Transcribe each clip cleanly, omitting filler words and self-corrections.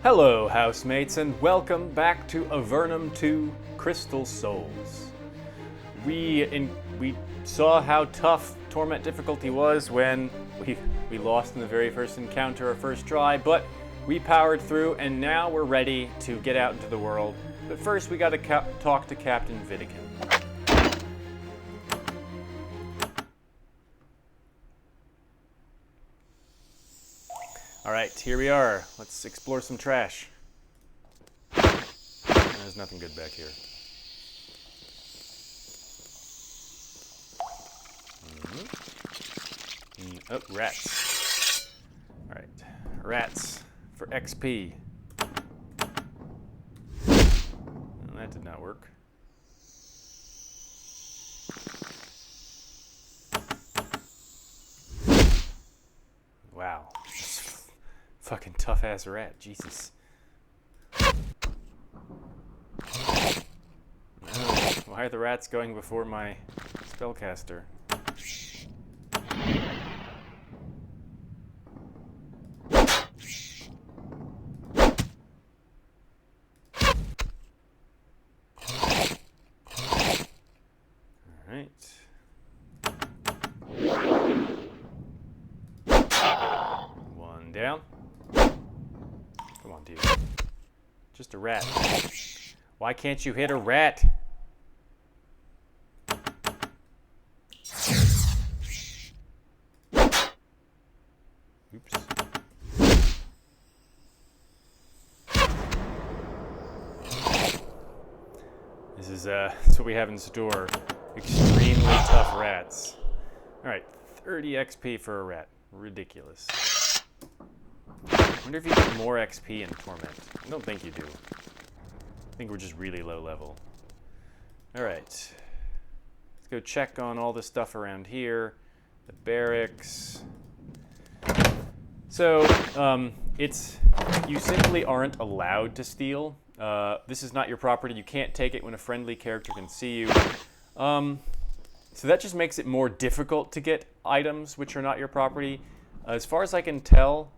Hello, housemates, and welcome back to Avernum 2 Crystal Souls. We saw how tough Torment difficulty was when we lost in the very first encounter, our first try, but we powered through, and now we're ready to get out into the world. But first, we gotta talk to Captain Vidican. Alright, here we are. Let's explore some trash. There's nothing good back here. Oh, rats. Alright, rats for XP. Well, that did not work. Wow. Fucking tough-ass rat, Jesus. Why are the rats going before my spellcaster? Alright. One down. Come on, dude. Just a rat. Why can't you hit a rat? Oops. This is what we have in store. Extremely tough rats. Alright, 30 XP for a rat. Ridiculous. I wonder if you get more XP in Torment. I don't think you do. I think we're just really low level. Alright. Let's go check on all the stuff around here. The barracks. So, you simply aren't allowed to steal. This is not your property. You can't take it when a friendly character can see you. So that just makes it more difficult to get items which are not your property. As far as I can tell,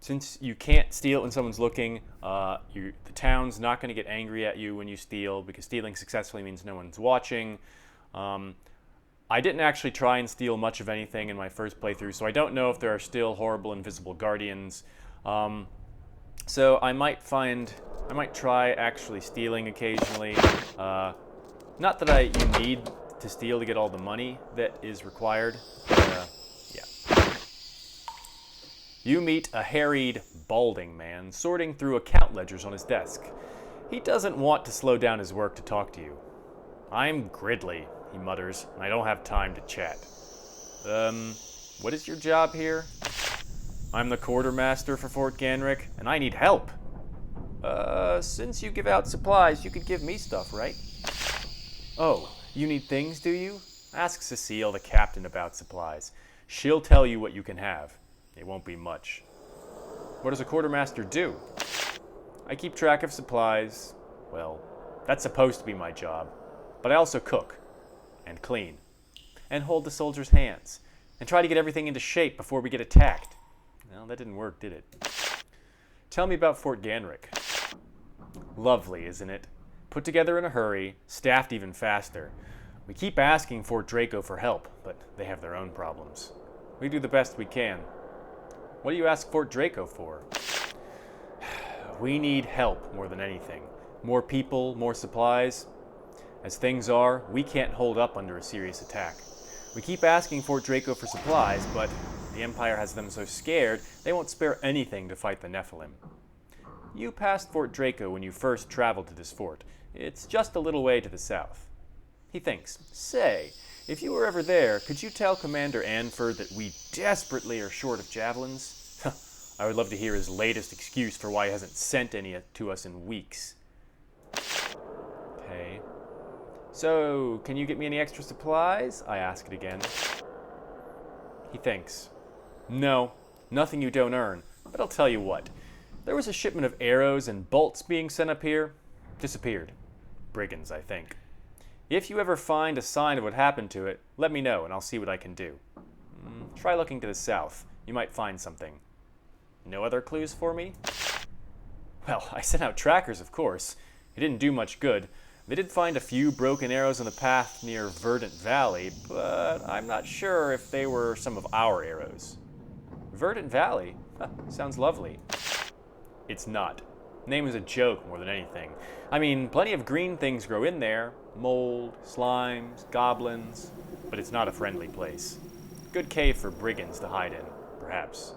since you can't steal when someone's looking, the town's not going to get angry at you when you steal, because stealing successfully means no one's watching. I didn't actually try and steal much of anything in my first playthrough, so I don't know if there are still horrible invisible guardians. So I might try actually stealing occasionally. Not that you need to steal to get all the money that is required, but yeah. You meet a harried, balding man sorting through account ledgers on his desk. He doesn't want to slow down his work to talk to you. "I'm Gridley," he mutters, "and I don't have time to chat." What is your job here?" "I'm the quartermaster for Fort Ganrick, and I need help." Since you give out supplies, you could give me stuff, right?" "Oh, you need things, do you? Ask Cecile, the captain, about supplies. She'll tell you what you can have. It won't be much." "What does a quartermaster do?" "I keep track of supplies. Well, that's supposed to be my job. But I also cook, and clean, and hold the soldiers' hands, and try to get everything into shape before we get attacked." Well, that didn't work, did it? "Tell me about Fort Ganrick." "Lovely, isn't it? Put together in a hurry, staffed even faster. We keep asking Fort Draco for help, but they have their own problems. We do the best we can." "What do you ask Fort Draco for?" "We need help more than anything. More people, more supplies. As things are, we can't hold up under a serious attack. We keep asking Fort Draco for supplies, but the Empire has them so scared they won't spare anything to fight the Nephilim. You passed Fort Draco when you first traveled to this fort. It's just a little way to the south." He thinks. "Say, if you were ever there, could you tell Commander Anford that we desperately are short of javelins?" I would love to hear his latest excuse for why he hasn't sent any to us in weeks. Okay. "So, can you get me any extra supplies?" I ask it again. He thinks. "No, nothing you don't earn, but I'll tell you what. There was a shipment of arrows and bolts being sent up here. Disappeared. Brigands, I think. If you ever find a sign of what happened to it, let me know and I'll see what I can do. Try looking to the south. You might find something. No other clues for me?" Well, I sent out trackers, of course. It didn't do much good. They did find a few broken arrows on the path near Verdant Valley, but I'm not sure if they were some of our arrows. Verdant Valley? Huh, sounds lovely. It's not. Name is a joke more than anything. I mean, plenty of green things grow in there. Mold, slimes, goblins. But it's not a friendly place. Good cave for brigands to hide in, perhaps.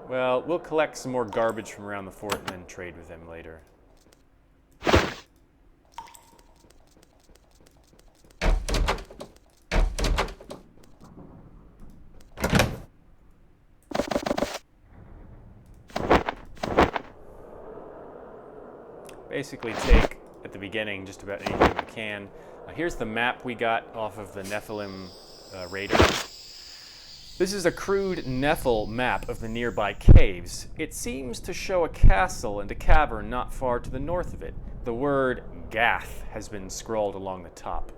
Well, we'll collect some more garbage from around the fort and then trade with them later. Basically take, at the beginning, just about anything we can. Here's the map we got off of the Nephilim Raider. This is a crude Nephil map of the nearby caves. It seems to show a castle and a cavern not far to the north of it. The word Gath has been scrawled along the top.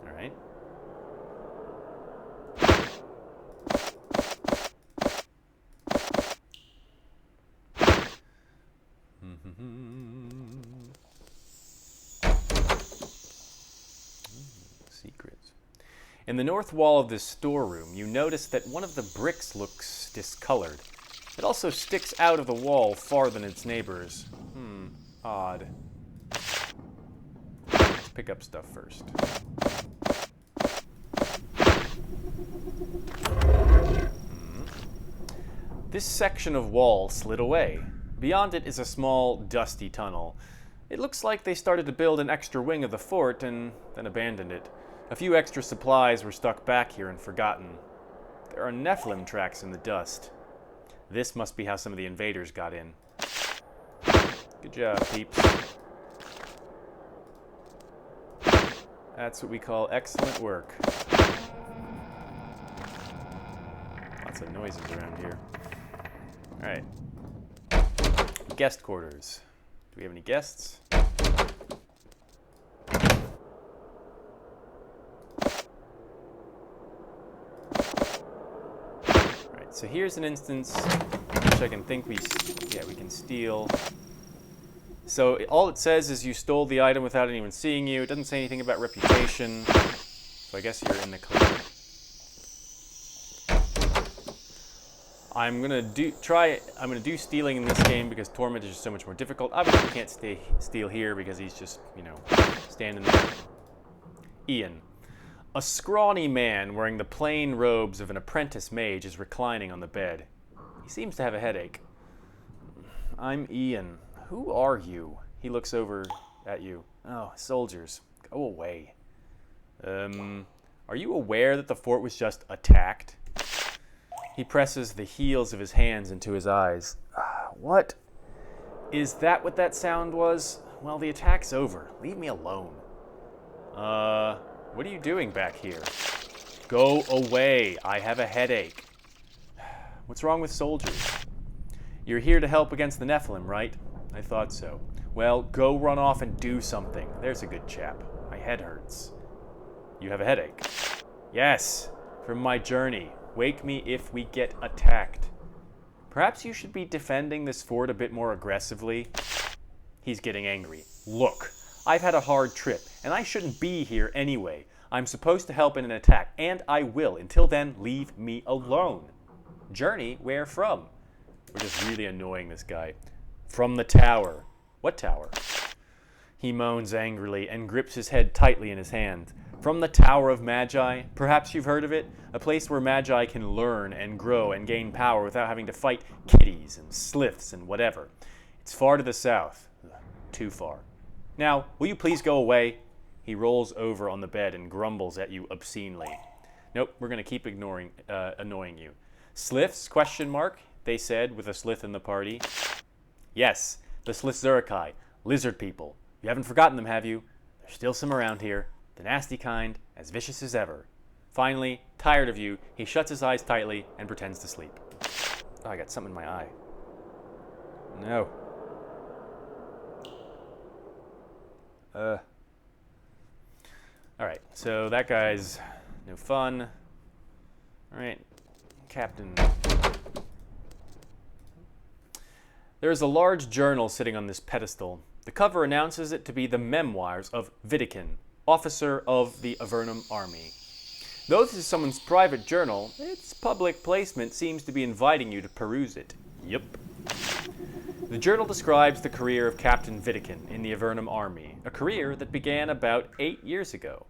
All right. Secrets. In the north wall of this storeroom, you notice that one of the bricks looks discolored. It also sticks out of the wall farther than its neighbors. Odd. Let's pick up stuff first. This section of wall slid away. Beyond it is a small, dusty tunnel. It looks like they started to build an extra wing of the fort and then abandoned it. A few extra supplies were stuck back here and forgotten. There are Nephilim tracks in the dust. This must be how some of the invaders got in. Good job, peeps. That's what we call excellent work. Lots of noises around here. Alright. Guest quarters. Do we have any guests? Alright, so here's an instance which I can think we can steal. So all it says is you stole the item without anyone seeing you. It doesn't say anything about reputation. So I guess you're in the clear. I'm gonna do stealing in this game because Torment is just so much more difficult. Obviously, you can't steal here because he's just, standing there. Ian. A scrawny man wearing the plain robes of an apprentice mage is reclining on the bed. He seems to have a headache. I'm Ian. Who are you? He looks over at you. Oh, soldiers. Go away. Are you aware that the fort was just attacked? He presses the heels of his hands into his eyes. What? Is that what that sound was? Well, the attack's over. Leave me alone. What are you doing back here? Go away. I have a headache. What's wrong with soldiers? You're here to help against the Nephilim, right? I thought so. Well, go run off and do something. There's a good chap. My head hurts. You have a headache? Yes, from my journey. Wake me if we get attacked. Perhaps you should be defending this fort a bit more aggressively. He's getting angry. Look, I've had a hard trip, and I shouldn't be here anyway. I'm supposed to help in an attack, and I will. Until then, leave me alone. Journey? Where from? We're just really annoying this guy. From the tower. What tower? He moans angrily and grips his head tightly in his hand. From the Tower of Magi. Perhaps you've heard of it? A place where Magi can learn and grow and gain power without having to fight kitties and sliths and whatever. It's far to the south. Too far. Now, will you please go away? He rolls over on the bed and grumbles at you obscenely. Nope, we're going to keep annoying you. Sliths? Question mark, they said with a slith in the party. Yes, the Slithzurikai, lizard people. You haven't forgotten them, have you? There's still some around here. The nasty kind, as vicious as ever. Finally, tired of you, he shuts his eyes tightly and pretends to sleep. Oh, I got something in my eye. No. Alright, so that guy's no fun. Alright, Captain. There is a large journal sitting on this pedestal. The cover announces it to be the memoirs of Vidican, officer of the Avernum army. Though this is someone's private journal, its public placement seems to be inviting you to peruse it. Yup. The journal describes the career of Captain Vidican in the Avernum army, a career that began about 8 years ago.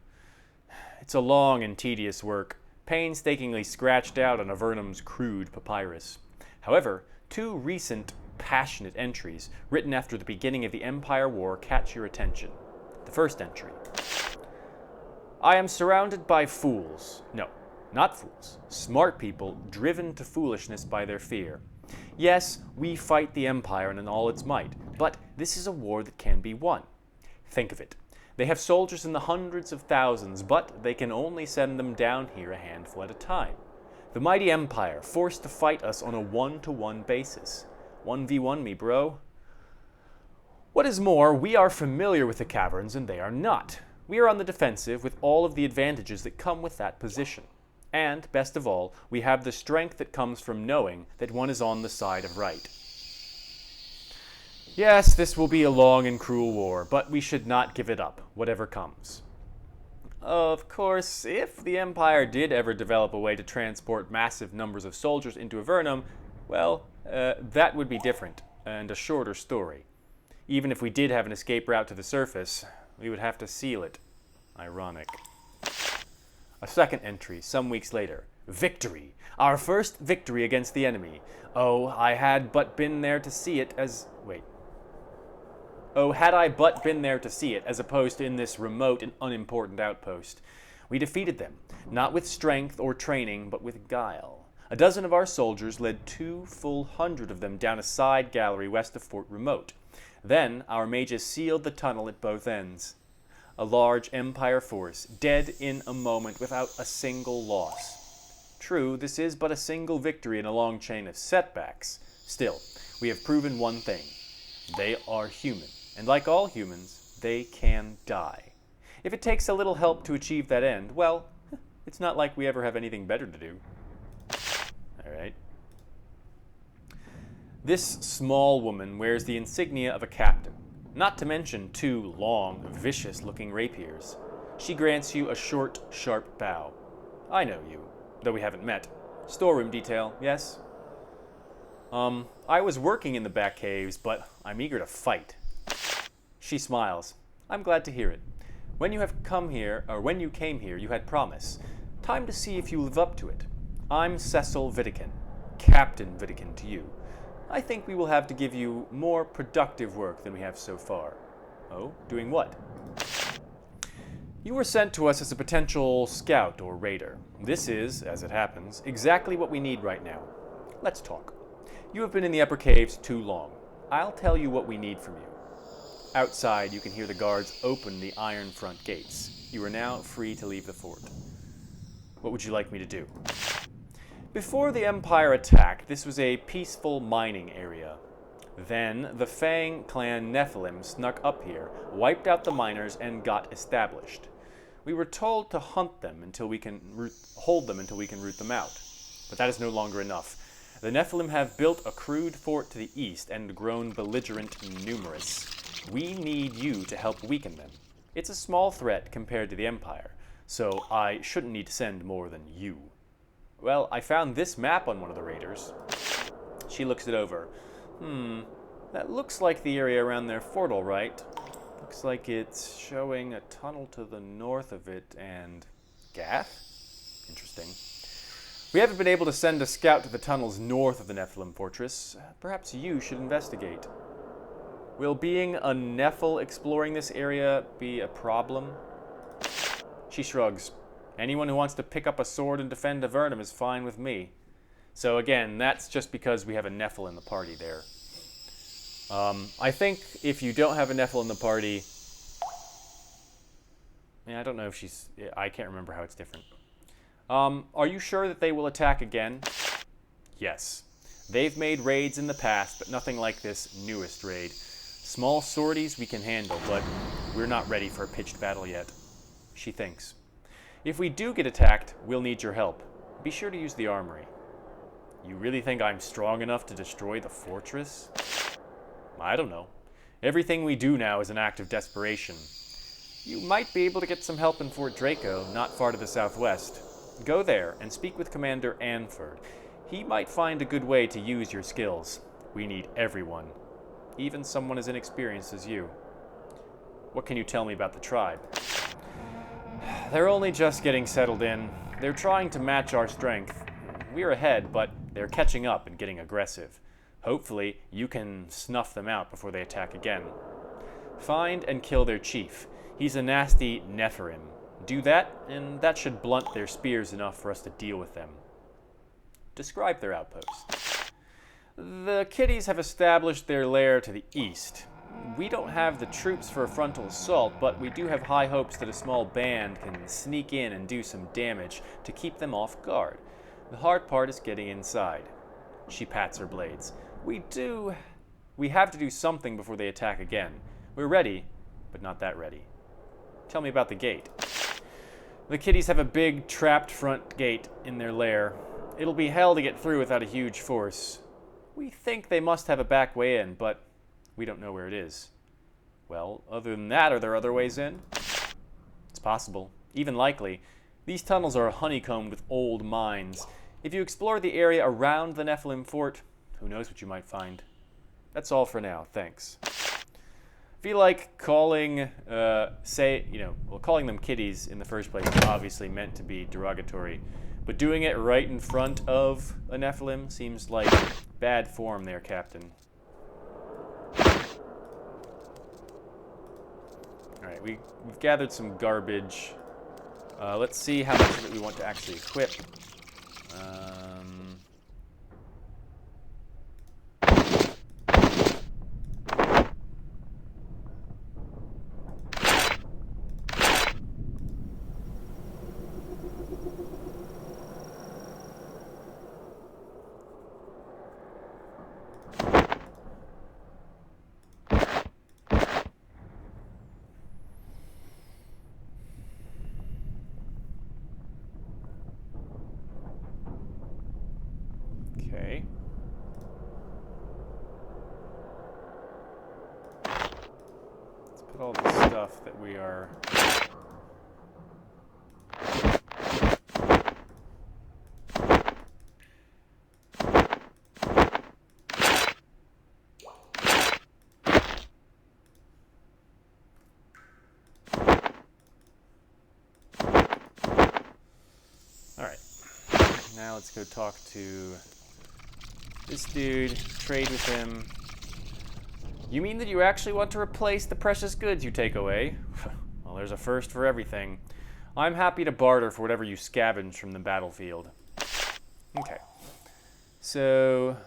It's a long and tedious work, painstakingly scratched out on Avernum's crude papyrus. However, 2 recent, passionate entries written after the beginning of the Empire War catch your attention. The first entry. I am surrounded by fools. No, not fools. Smart people driven to foolishness by their fear. Yes, we fight the Empire in all its might, but this is a war that can be won. Think of it. They have soldiers in the hundreds of thousands, but they can only send them down here a handful at a time. The mighty Empire forced to fight us on a 1-to-1 basis. 1v1 me, bro. What is more, we are familiar with the caverns and they are not. We are on the defensive with all of the advantages that come with that position. And, best of all, we have the strength that comes from knowing that one is on the side of right. Yes, this will be a long and cruel war, but we should not give it up, whatever comes. Of course, if the Empire did ever develop a way to transport massive numbers of soldiers into Avernum, well, that would be different, and a shorter story. Even if we did have an escape route to the surface, we would have to seal it. Ironic. A second entry, some weeks later. Victory! Our first victory against the enemy. Oh, I had but been there to see it as... Wait. Oh, had I but been there to see it, as opposed to in this remote and unimportant outpost. We defeated them, not with strength or training, but with guile. A dozen of our soldiers led 2 full hundred of them down a side gallery west of Fort Remote. Then our mages sealed the tunnel at both ends. A large Empire force, dead in a moment without a single loss. True, this is but a single victory in a long chain of setbacks. Still, we have proven one thing. They are human, and like all humans, they can die. If it takes a little help to achieve that end, well, it's not like we ever have anything better to do. Alright. This small woman wears the insignia of a captain, not to mention 2 long, vicious-looking rapiers. She grants you a short, sharp bow. I know you, though we haven't met. Storeroom detail, yes? I was working in the back caves, but I'm eager to fight. She smiles. I'm glad to hear it. When you came here, you had promise. Time to see if you live up to it. I'm Cecil Vidican, Captain Vidican to you. I think we will have to give you more productive work than we have so far. Oh, doing what? You were sent to us as a potential scout or raider. This is, as it happens, exactly what we need right now. Let's talk. You have been in the upper caves too long. I'll tell you what we need from you. Outside, you can hear the guards open the iron front gates. You are now free to leave the fort. What would you like me to do? Before the Empire attacked, this was a peaceful mining area. Then, the Fang clan Nephilim snuck up here, wiped out the miners, and got established. We were told to hunt them until we can hold them until we can root them out. But that is no longer enough. The Nephilim have built a crude fort to the east and grown belligerent and numerous. We need you to help weaken them. It's a small threat compared to the Empire, so I shouldn't need to send more than you. Well, I found this map on one of the raiders. She looks it over. That looks like the area around their fort, all right. Looks like it's showing a tunnel to the north of it and... Gath? Interesting. We haven't been able to send a scout to the tunnels north of the Nephilim fortress. Perhaps you should investigate. Will being a Nephil exploring this area be a problem? She shrugs. Anyone who wants to pick up a sword and defend Avernum is fine with me. So again, that's just because we have a Nephil in the party there. I think if you don't have a Nephil in the party... I don't know if she's... I can't remember how it's different. Are you sure that they will attack again? Yes. They've made raids in the past, but nothing like this newest raid. Small sorties we can handle, but we're not ready for a pitched battle yet. She thinks. If we do get attacked, we'll need your help. Be sure to use the armory. You really think I'm strong enough to destroy the fortress? I don't know. Everything we do now is an act of desperation. You might be able to get some help in Fort Draco, not far to the southwest. Go there and speak with Commander Anford. He might find a good way to use your skills. We need everyone, even someone as inexperienced as you. What can you tell me about the tribe? They're only just getting settled in. They're trying to match our strength. We're ahead, but they're catching up and getting aggressive. Hopefully, you can snuff them out before they attack again. Find and kill their chief. He's a nasty Nephirim. Do that, and that should blunt their spears enough for us to deal with them. Describe their outpost. The kitties have established their lair to the east. We don't have the troops for a frontal assault, but we do have high hopes that a small band can sneak in and do some damage to keep them off guard. The hard part is getting inside. She pats her blades. We have to do something before they attack again. We're ready, but not that ready. Tell me about the gate. The kitties have a big trapped front gate in their lair. It'll be hell to get through without a huge force. We think they must have a back way in, but we don't know where it is. Well, other than that, are there other ways in? It's possible, even likely. These tunnels are honeycombed with old mines. If you explore the area around the Nephilim fort, who knows what you might find. That's all for now, thanks. I feel like calling, calling them kitties in the first place is obviously meant to be derogatory, but doing it right in front of a Nephilim seems like bad form there, Captain. Alright, we've gathered some garbage. Let's see how much of it we want to actually equip. Okay. Let's put all the stuff that we are... Alright. Now let's go talk to this dude, trade with him. You mean that you actually want to replace the precious goods you take away? Well, there's a first for everything. I'm happy to barter for whatever you scavenge from the battlefield. Okay. So...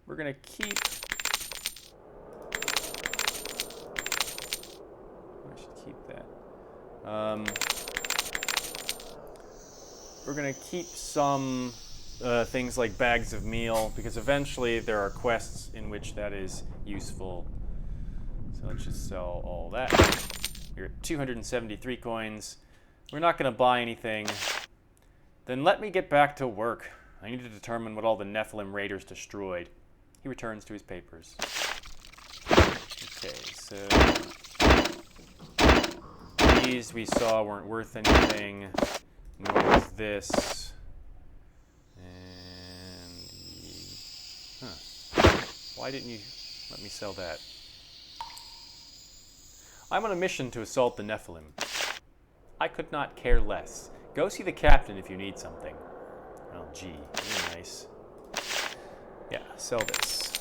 we're gonna keep... I should keep that. We're going to keep some things like bags of meal, because eventually there are quests in which that is useful. So let's just sell all that. We're at 273 coins. We're not going to buy anything. Then let me get back to work. I need to determine what all the Nephilim raiders destroyed. He returns to his papers. Okay, so... these we saw weren't worth anything. Nor was this. And... why didn't you let me sell that? I'm on a mission to assault the Nephilim. I could not care less. Go see the captain if you need something. Oh, gee. Very nice. Yeah, sell this.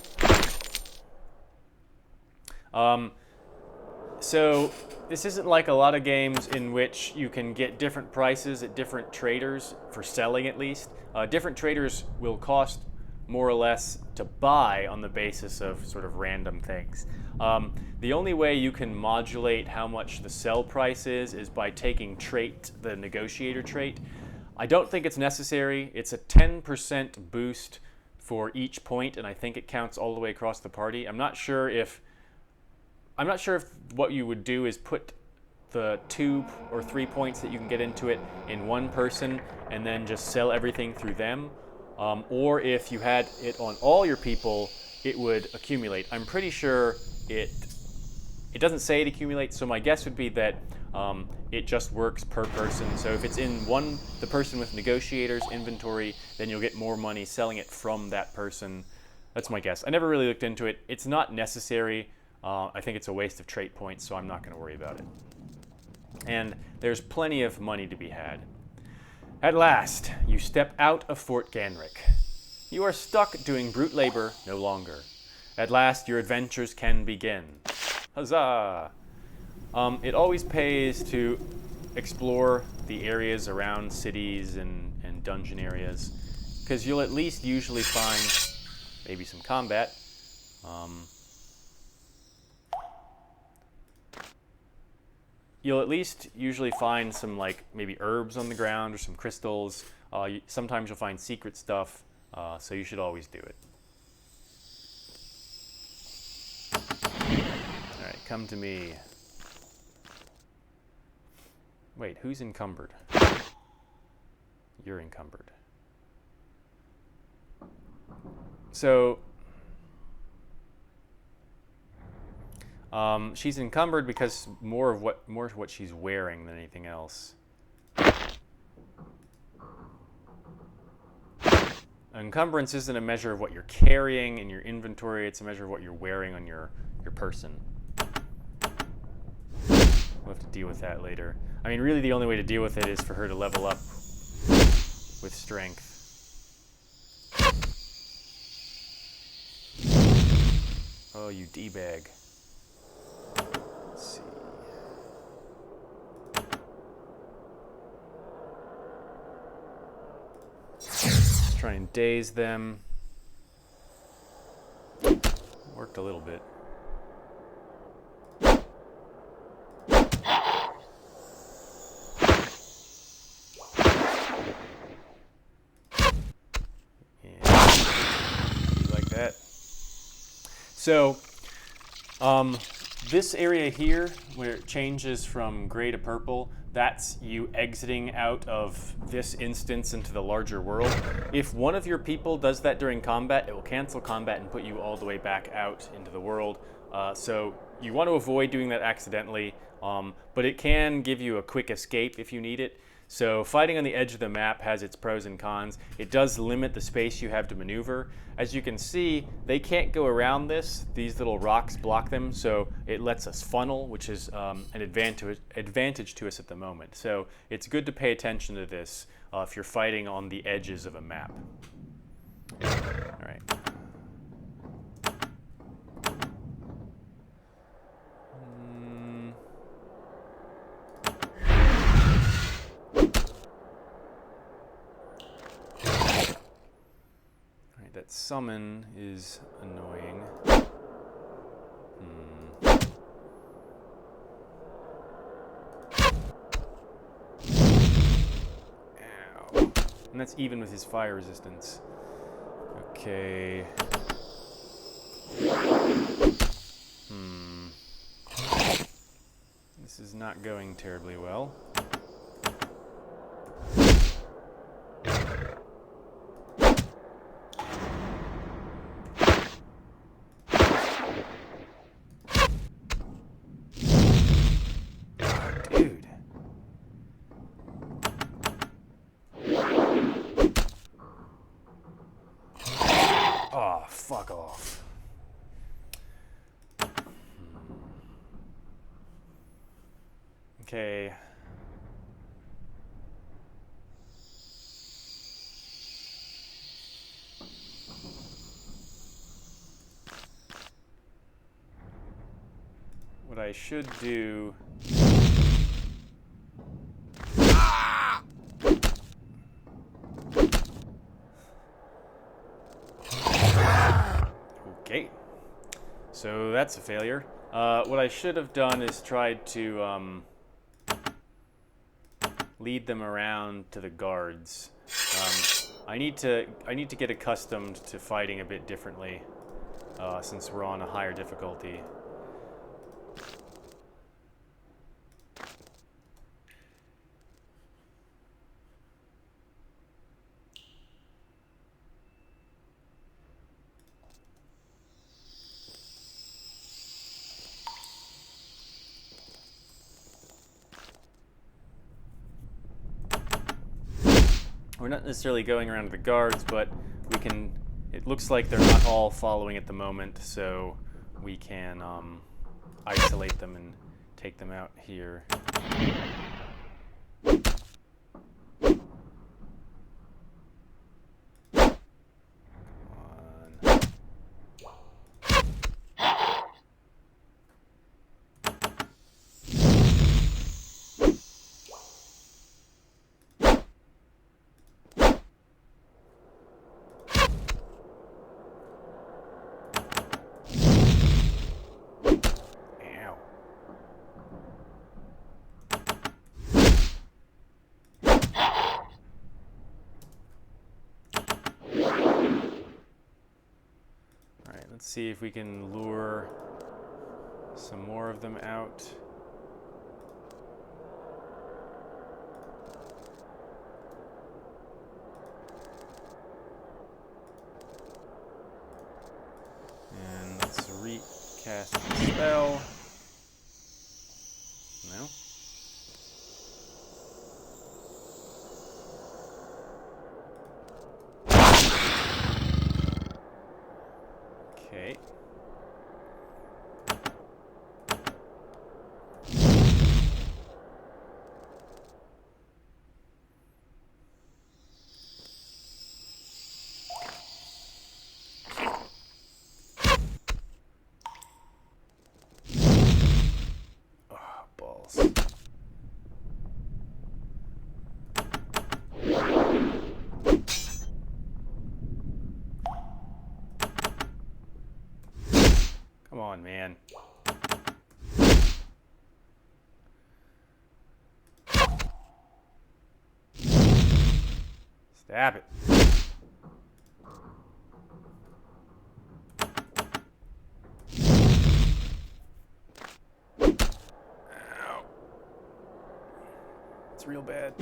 So... this isn't like a lot of games in which you can get different prices at different traders, for selling at least. Different traders will cost more or less to buy on the basis of sort of random things. The only way you can modulate how much the sell price is by taking trait, the negotiator trait. I don't think it's necessary. It's a 10% boost for each point, and I think it counts all the way across the party. I'm not sure if what you would do is put the 2 or 3 points that you can get into it in one person and then just sell everything through them, or if you had it on all your people, it would accumulate. I'm pretty sure it doesn't say it accumulates, so my guess would be that it just works per person. So if it's in the person with negotiator's inventory, then you'll get more money selling it from that person. That's my guess. I never really looked into it. It's not necessary. I think it's a waste of trait points, so I'm not going to worry about it. And there's plenty of money to be had. At last, you step out of Fort Ganrick. You are stuck doing brute labor no longer. At last, your adventures can begin. Huzzah! It always pays to explore the areas around cities and dungeon areas, because you'll at least usually find maybe some combat. You'll at least usually find some, like, maybe herbs on the ground or some crystals. Sometimes you'll find secret stuff, so you should always do it. Alright, come to me. Wait, who's encumbered? You're encumbered. So, she's encumbered because more of what she's wearing than anything else. Encumbrance isn't a measure of what you're carrying in your inventory, it's a measure of what you're wearing on your person. We'll have to deal with that later. I mean, really the only way to deal with it is for her to level up with strength. Oh, you D-bag. Let's see. Let's try and daze them. Worked a little bit. So, this area here, where it changes from gray to purple, that's you exiting out of this instance into the larger world. If one of your people does that during combat, it will cancel combat and put you all the way back out into the world. So you want to avoid doing that accidentally, but it can give you a quick escape if you need it. So fighting on the edge of the map has its pros and cons. It does limit the space you have to maneuver. As you can see, they can't go around this. These little rocks block them, so it lets us funnel, which is an advantage to us at the moment. So it's good to pay attention to this if you're fighting on the edges of a map. All right. That summon is annoying. Ow. And that's even with his fire resistance. Okay. This is not going terribly well. Oh, fuck off. Okay. What I should do... Okay, so that's a failure. What I should have done is tried to lead them around to the guards. I need to get accustomed to fighting a bit differently since we're on a higher difficulty. We're not necessarily going around to the guards, but we can, it looks like they're not all following at the moment, so we can isolate them and take them out here. Let's see if we can lure some more of them out. And let's recast the spell. No? Okay. Oh, balls. Come on, man. Stab it. Ow. It's real bad.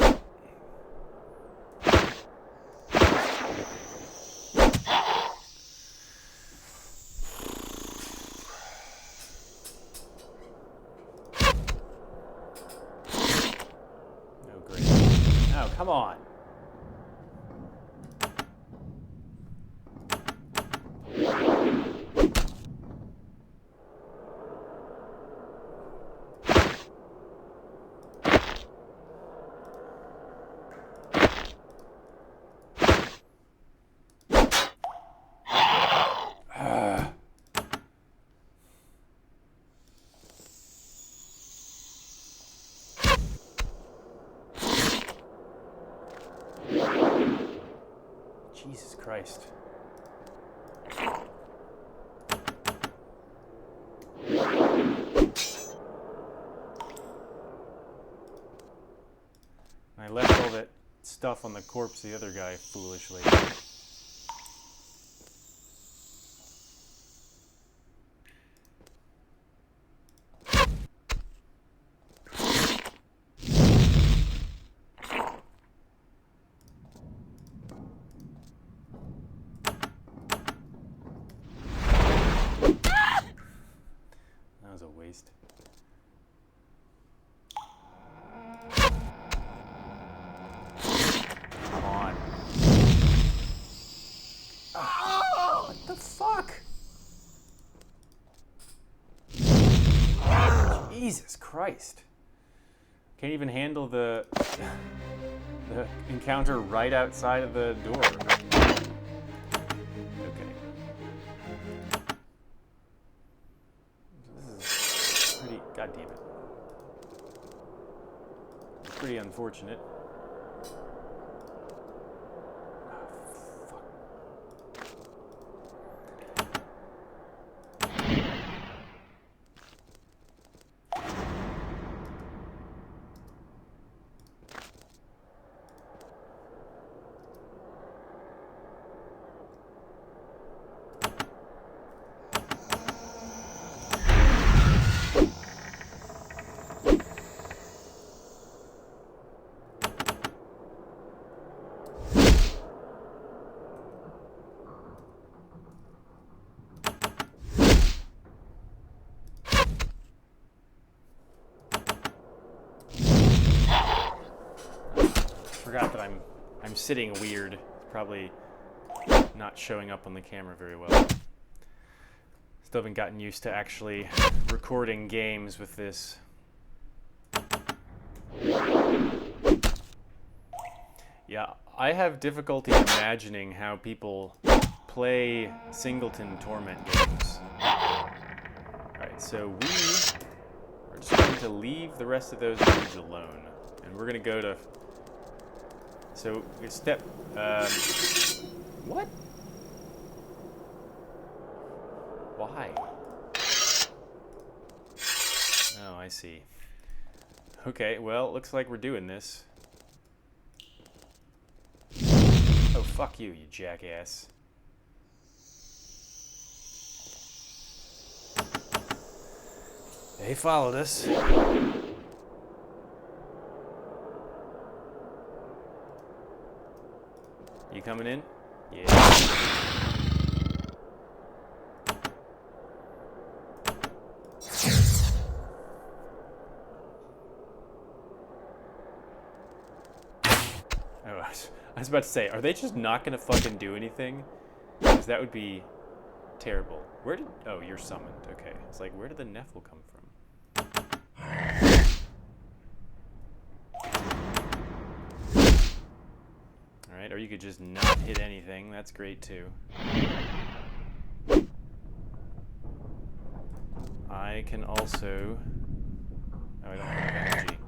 Oh, come on. Jesus Christ. I left all that stuff on the corpse of the other guy foolishly. That was a waste. Come on. Oh, what the fuck? Jesus Christ. Can't even handle the encounter right outside of the door. Okay. This is pretty, god damn it. Pretty unfortunate. sitting weird. Probably not showing up on the camera very well. Still haven't gotten used to actually recording games with this. Yeah, I have difficulty imagining how people play singleton Torment games. Alright, so we are just going to leave the rest of those dudes alone. And we're going to go to... So, step... what? Why? Oh, I see. Okay, well, looks like we're doing this. Oh, fuck you, you jackass. They followed us. You coming in? Yeah. Oh, I was about to say, are they just not gonna fucking do anything? Because that would be terrible. Where did... Oh, you're summoned. Okay. It's like, where did the Nephilim come from? Alright, or you could just not hit anything. That's great, too. I can also... Oh, I don't have energy.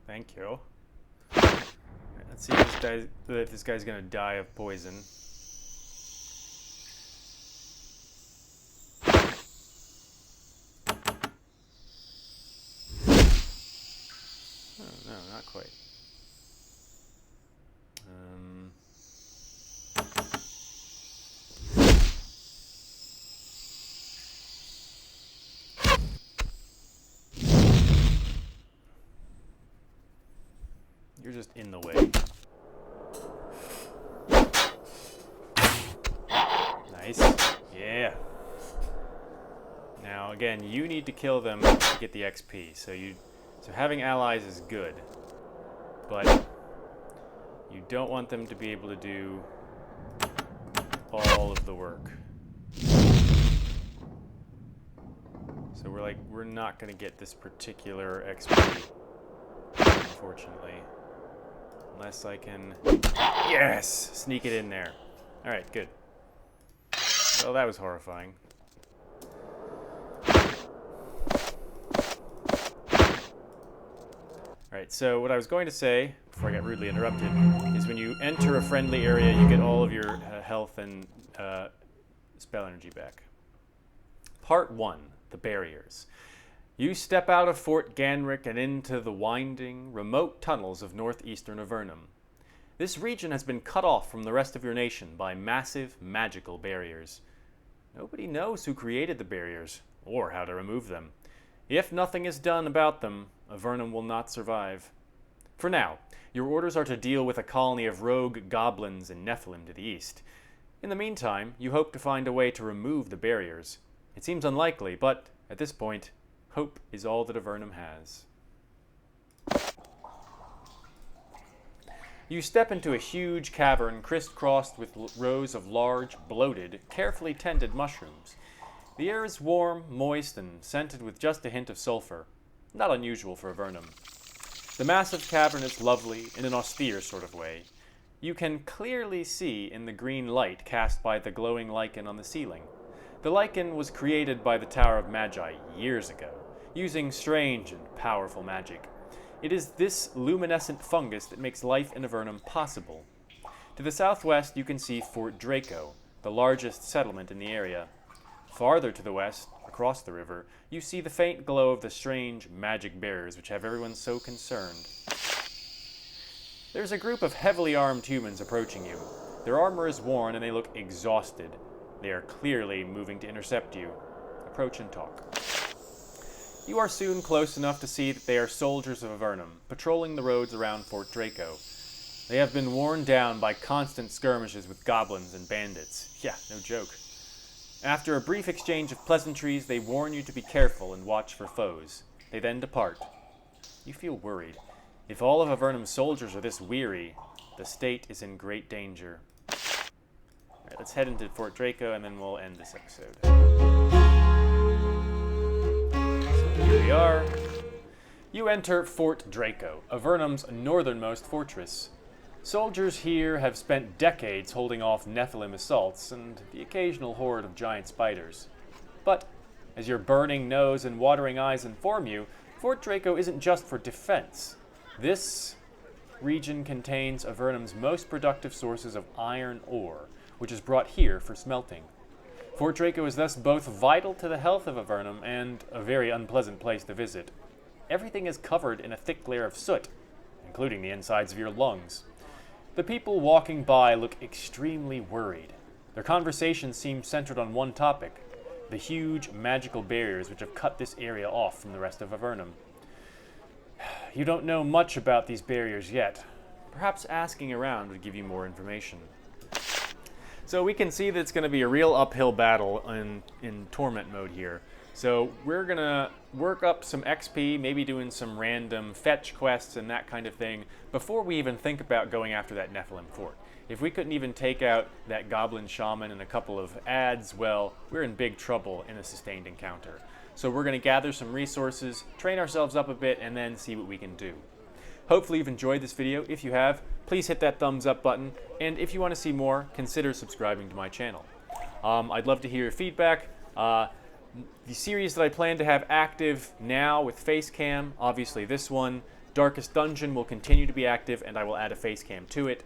Thank you. Right, let's see if this guy's gonna die of poison. Oh, no, not quite. You're just in the way. Nice. Yeah. Now, again, you need to kill them to get the XP. So having allies is good, but you don't want them to be able to do all of the work. So we're not going to get this particular XP, unfortunately. Unless I can... Yes! Sneak it in there. Alright, good. Well, that was horrifying. Alright, so what I was going to say, before I got rudely interrupted, is when you enter a friendly area, you get all of your health and spell energy back. Part 1, the barriers. You step out of Fort Ganrick and into the winding, remote tunnels of northeastern Avernum. This region has been cut off from the rest of your nation by massive, magical barriers. Nobody knows who created the barriers, or how to remove them. If nothing is done about them, Avernum will not survive. For now, your orders are to deal with a colony of rogue goblins and Nephilim to the east. In the meantime, you hope to find a way to remove the barriers. It seems unlikely, but at this point, hope is all that Avernum has. You step into a huge cavern crisscrossed with rows of large, bloated, carefully tended mushrooms. The air is warm, moist, and scented with just a hint of sulfur. Not unusual for Avernum. The massive cavern is lovely in an austere sort of way. You can clearly see in the green light cast by the glowing lichen on the ceiling. The lichen was created by the Tower of Magi years ago, using strange and powerful magic. It is this luminescent fungus that makes life in Avernum possible. To the southwest, you can see Fort Draco, the largest settlement in the area. Farther to the west, across the river, you see the faint glow of the strange magic barriers which have everyone so concerned. There's a group of heavily armed humans approaching you. Their armor is worn and they look exhausted. They are clearly moving to intercept you. Approach and talk. You are soon close enough to see that they are soldiers of Avernum, patrolling the roads around Fort Draco. They have been worn down by constant skirmishes with goblins and bandits. Yeah, no joke. After a brief exchange of pleasantries, they warn you to be careful and watch for foes. They then depart. You feel worried. If all of Avernum's soldiers are this weary, the state is in great danger. Alright, let's head into Fort Draco and then we'll end this episode. So here we are. You enter Fort Draco, Avernum's northernmost fortress. Soldiers here have spent decades holding off Nephilim assaults and the occasional horde of giant spiders. But, as your burning nose and watering eyes inform you, Fort Draco isn't just for defense. This region contains Avernum's most productive sources of iron ore, which is brought here for smelting. Fort Draco is thus both vital to the health of Avernum and a very unpleasant place to visit. Everything is covered in a thick layer of soot, including the insides of your lungs. The people walking by look extremely worried. Their conversations seem centered on one topic, the huge magical barriers which have cut this area off from the rest of Avernum. You don't know much about these barriers yet. Perhaps asking around would give you more information. So we can see that it's going to be a real uphill battle in Torment mode here. So we're going to work up some XP, maybe doing some random fetch quests and that kind of thing, before we even think about going after that Nephilim fort. If we couldn't even take out that goblin shaman and a couple of ads, well, we're in big trouble in a sustained encounter. So we're going to gather some resources, train ourselves up a bit, and then see what we can do. Hopefully you've enjoyed this video. If you have, please hit that thumbs up button, and if you want to see more, consider subscribing to my channel. I'd love to hear your feedback. The series that I plan to have active now with Facecam, obviously this one, Darkest Dungeon, will continue to be active, and I will add a Facecam to it.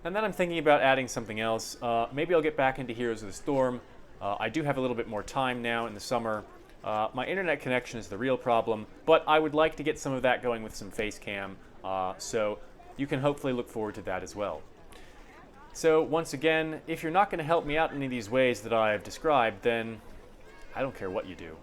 And then I'm thinking about adding something else. Maybe I'll get back into Heroes of the Storm. I do have a little bit more time now in the summer. My internet connection is the real problem, but I would like to get some of that going with some Facecam, so you can hopefully look forward to that as well. So once again, if you're not going to help me out in any of these ways that I've described, then I don't care what you do.